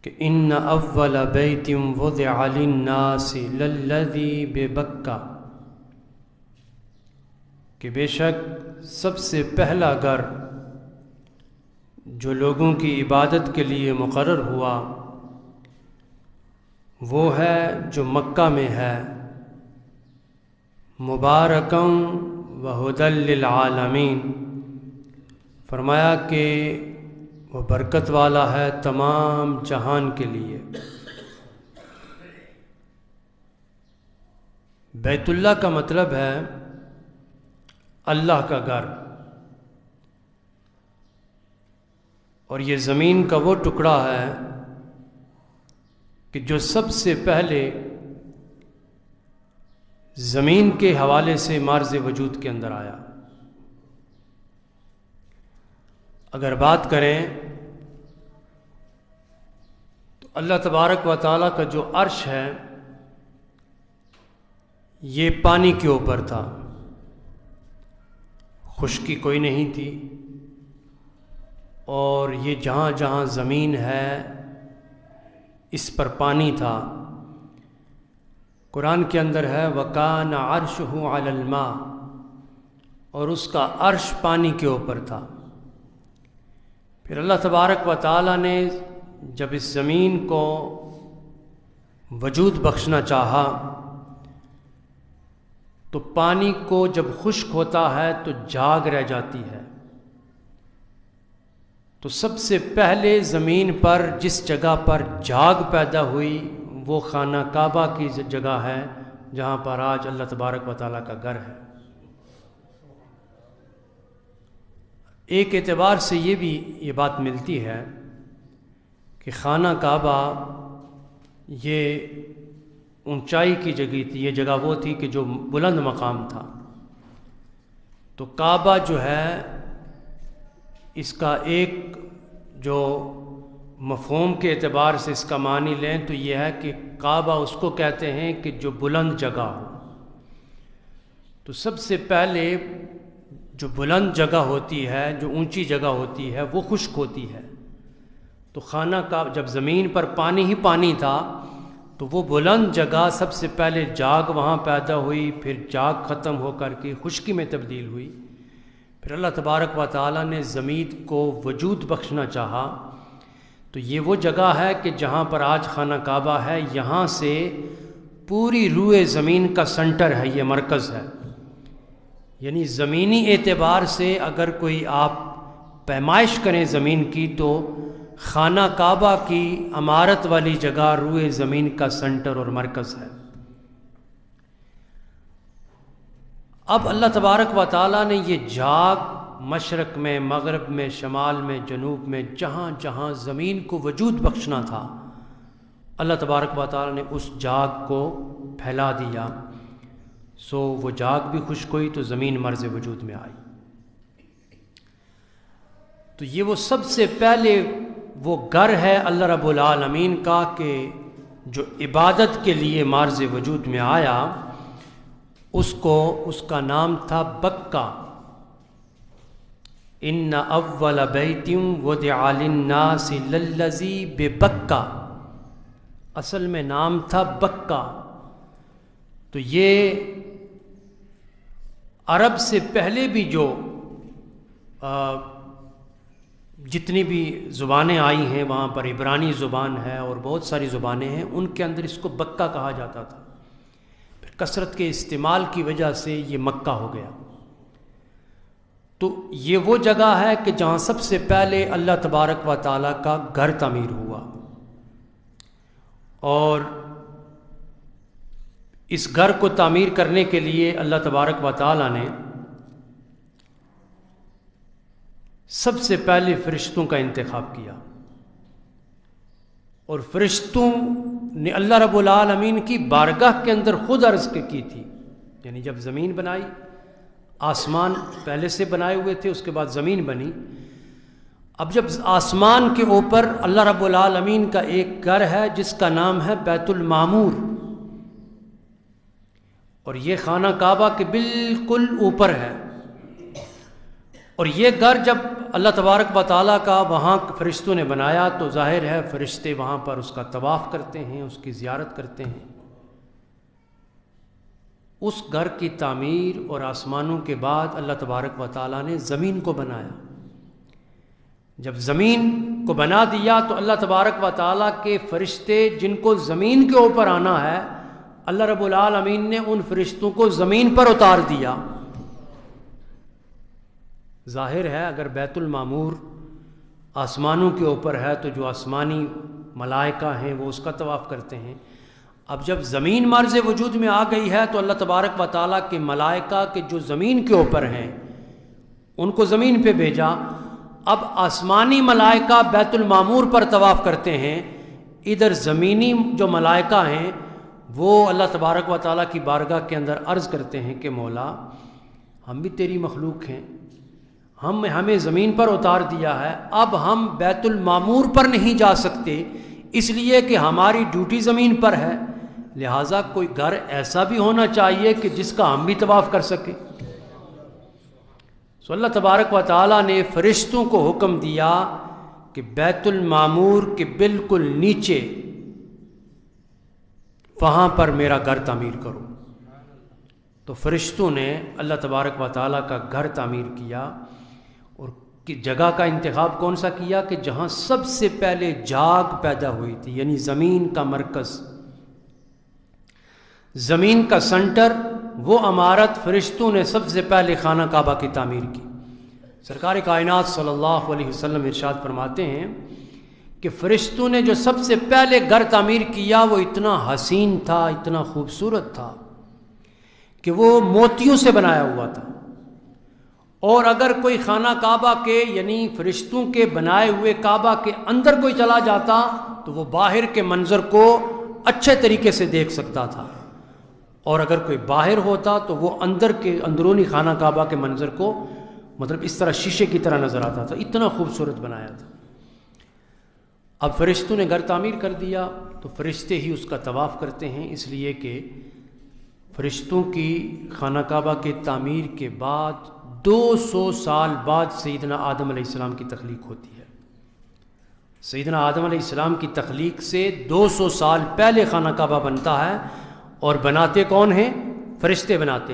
کہ ان اول بیت وضع للناس للذی ببکہ، کہ بے شک سب سے پہلا گھر جو لوگوں کی عبادت کے لیے مقرر ہوا وہ ہے جو مکہ میں ہے، مبارکاً وہدی للعالمین، فرمایا کہ وہ برکت والا ہے تمام جہان کے لیے۔ بیت اللہ کا مطلب ہے اللہ کا گھر، اور یہ زمین کا وہ ٹکڑا ہے کہ جو سب سے پہلے زمین کے حوالے سے مارز وجود کے اندر آیا۔ اگر بات کریں تو اللہ تبارک و تعالیٰ کا جو عرش ہے یہ پانی کے اوپر تھا، خشکی کوئی نہیں تھی، اور یہ جہاں جہاں زمین ہے اس پر پانی تھا۔ قرآن کے اندر ہے وَكَانَ عَرْشُهُ عَلَى الْمَاءِ، اور اس کا عرش پانی کے اوپر تھا۔ پھر اللہ تبارک و تعالیٰ نے جب اس زمین کو وجود بخشنا چاہا تو پانی کو جب خشک ہوتا ہے تو جھاگ رہ جاتی ہے، تو سب سے پہلے زمین پر جس جگہ پر جھاگ پیدا ہوئی وہ خانہ کعبہ کی جگہ ہے، جہاں پر آج اللہ تبارک و تعالیٰ کا گھر ہے۔ ایک اعتبار سے یہ بات ملتی ہے کہ خانہ کعبہ یہ اونچائی کی جگہ تھی، یہ جگہ وہ تھی کہ جو بلند مقام تھا، تو کعبہ جو ہے اس کا ایک جو مفہوم کے اعتبار سے اس کا معنی لیں تو یہ ہے کہ کعبہ اس کو کہتے ہیں کہ جو بلند جگہ ہو۔ تو سب سے پہلے جو بلند جگہ ہوتی ہے، جو اونچی جگہ ہوتی ہے، وہ خشک ہوتی ہے۔ تو خانہ کعبہ جب زمین پر پانی ہی پانی تھا تو وہ بلند جگہ سب سے پہلے جاگ وہاں پیدا ہوئی، پھر جاگ ختم ہو کر کے خشکی میں تبدیل ہوئی۔ پھر اللہ تبارک و تعالیٰ نے زمین کو وجود بخشنا چاہا تو یہ وہ جگہ ہے کہ جہاں پر آج خانہ کعبہ ہے، یہاں سے پوری روئے زمین کا سنٹر ہے، یہ مرکز ہے۔ یعنی زمینی اعتبار سے اگر کوئی آپ پیمائش کریں زمین کی تو خانہ کعبہ کی عمارت والی جگہ روئے زمین کا سنٹر اور مرکز ہے۔ اب اللہ تبارک و تعالیٰ نے یہ جھاگ مشرق میں، مغرب میں، شمال میں، جنوب میں، جہاں جہاں زمین کو وجود بخشنا تھا، اللہ تبارک و تعالیٰ نے اس جھاگ کو پھیلا دیا، سو وہ جھاگ بھی خشک ہوئی تو زمین مرز وجود میں آئی۔ تو یہ وہ سب سے پہلے وہ گھر ہے اللہ رب العالمین کا کہ جو عبادت کے لیے مارز وجود میں آیا، اس کا نام تھا بکہ۔ ان اول بیت وضع للناس للذی ببکہ، اصل میں نام تھا بکہ۔ تو یہ عرب سے پہلے بھی جو جتنی بھی زبانیں آئی ہیں وہاں پر عبرانی زبان ہے اور بہت ساری زبانیں ہیں، ان کے اندر اس کو بکہ کہا جاتا تھا۔ پھر کثرت کے استعمال کی وجہ سے یہ مکہ ہو گیا۔ تو یہ وہ جگہ ہے کہ جہاں سب سے پہلے اللہ تبارک و تعالیٰ کا گھر تعمیر ہوا، اور اس گھر کو تعمیر کرنے کے لیے اللہ تبارک و تعالیٰ نے سب سے پہلے فرشتوں کا انتخاب کیا، اور فرشتوں نے اللہ رب العالمین کی بارگاہ کے اندر خود عرض کی تھی۔ یعنی جب زمین بنائی، آسمان پہلے سے بنائے ہوئے تھے، اس کے بعد زمین بنی، اب جب آسمان کے اوپر اللہ رب العالمین کا ایک گھر ہے جس کا نام ہے بیت المعمور، اور یہ خانہ کعبہ کے بالکل اوپر ہے، اور یہ گھر جب اللہ تبارک و تعالیٰ کا وہاں فرشتوں نے بنایا تو ظاہر ہے فرشتے وہاں پر اس کا طواف کرتے ہیں، اس کی زیارت کرتے ہیں۔ اس گھر کی تعمیر اور آسمانوں کے بعد اللہ تبارک و تعالیٰ نے زمین کو بنایا۔ جب زمین کو بنا دیا تو اللہ تبارک و تعالیٰ کے فرشتے جن کو زمین کے اوپر آنا ہے، اللہ رب العالمین نے ان فرشتوں کو زمین پر اتار دیا۔ ظاہر ہے اگر بیت المعمور آسمانوں کے اوپر ہے تو جو آسمانی ملائکہ ہیں وہ اس کا طواف کرتے ہیں۔ اب جب زمین مرز وجود میں آ گئی ہے تو اللہ تبارک و تعالیٰ کے ملائکہ کے جو زمین کے اوپر ہیں ان کو زمین پہ بھیجا۔ اب آسمانی ملائکہ بیت المعمور پر طواف کرتے ہیں، ادھر زمینی جو ملائکہ ہیں وہ اللہ تبارک و تعالیٰ کی بارگاہ کے اندر عرض کرتے ہیں کہ مولا ہم بھی تیری مخلوق ہیں، ہمیں زمین پر اتار دیا ہے، اب ہم بیت المعمور پر نہیں جا سکتے اس لیے کہ ہماری ڈیوٹی زمین پر ہے، لہٰذا کوئی گھر ایسا بھی ہونا چاہیے کہ جس کا ہم بھی طواف کر سکیں۔ سو اللہ تبارک و تعالیٰ نے فرشتوں کو حکم دیا کہ بیت المعمور کے بالکل نیچے وہاں پر میرا گھر تعمیر کرو۔ تو فرشتوں نے اللہ تبارک و تعالیٰ کا گھر تعمیر کیا، اور جگہ کا انتخاب کون سا کیا کہ جہاں سب سے پہلے جاگ پیدا ہوئی تھی، یعنی زمین کا مرکز، زمین کا سنٹر، وہ عمارت فرشتوں نے سب سے پہلے خانہ کعبہ کی تعمیر کی۔ سرکار کائنات صلی اللہ علیہ وسلم ارشاد فرماتے ہیں کہ فرشتوں نے جو سب سے پہلے گھر تعمیر کیا وہ اتنا حسین تھا، اتنا خوبصورت تھا کہ وہ موتیوں سے بنایا ہوا تھا، اور اگر کوئی خانہ کعبہ کے یعنی فرشتوں کے بنائے ہوئے کعبہ کے اندر کوئی چلا جاتا تو وہ باہر کے منظر کو اچھے طریقے سے دیکھ سکتا تھا، اور اگر کوئی باہر ہوتا تو وہ اندر کے اندرونی خانہ کعبہ کے منظر کو مطلب اس طرح شیشے کی طرح نظر آتا تھا، اتنا خوبصورت بنایا تھا۔ اب فرشتوں نے گھر تعمیر کر دیا تو فرشتے ہی اس کا طواف کرتے ہیں، اس لیے کہ فرشتوں کی خانہ کعبہ کے تعمیر کے بعد 200 سال بعد سیدنا آدم علیہ السلام کی تخلیق ہوتی ہے۔ سیدنا آدم علیہ السلام کی تخلیق سے 200 سال پہلے خانہ کعبہ بنتا ہے، اور بناتے کون ہیں؟ فرشتے بناتے ہیں۔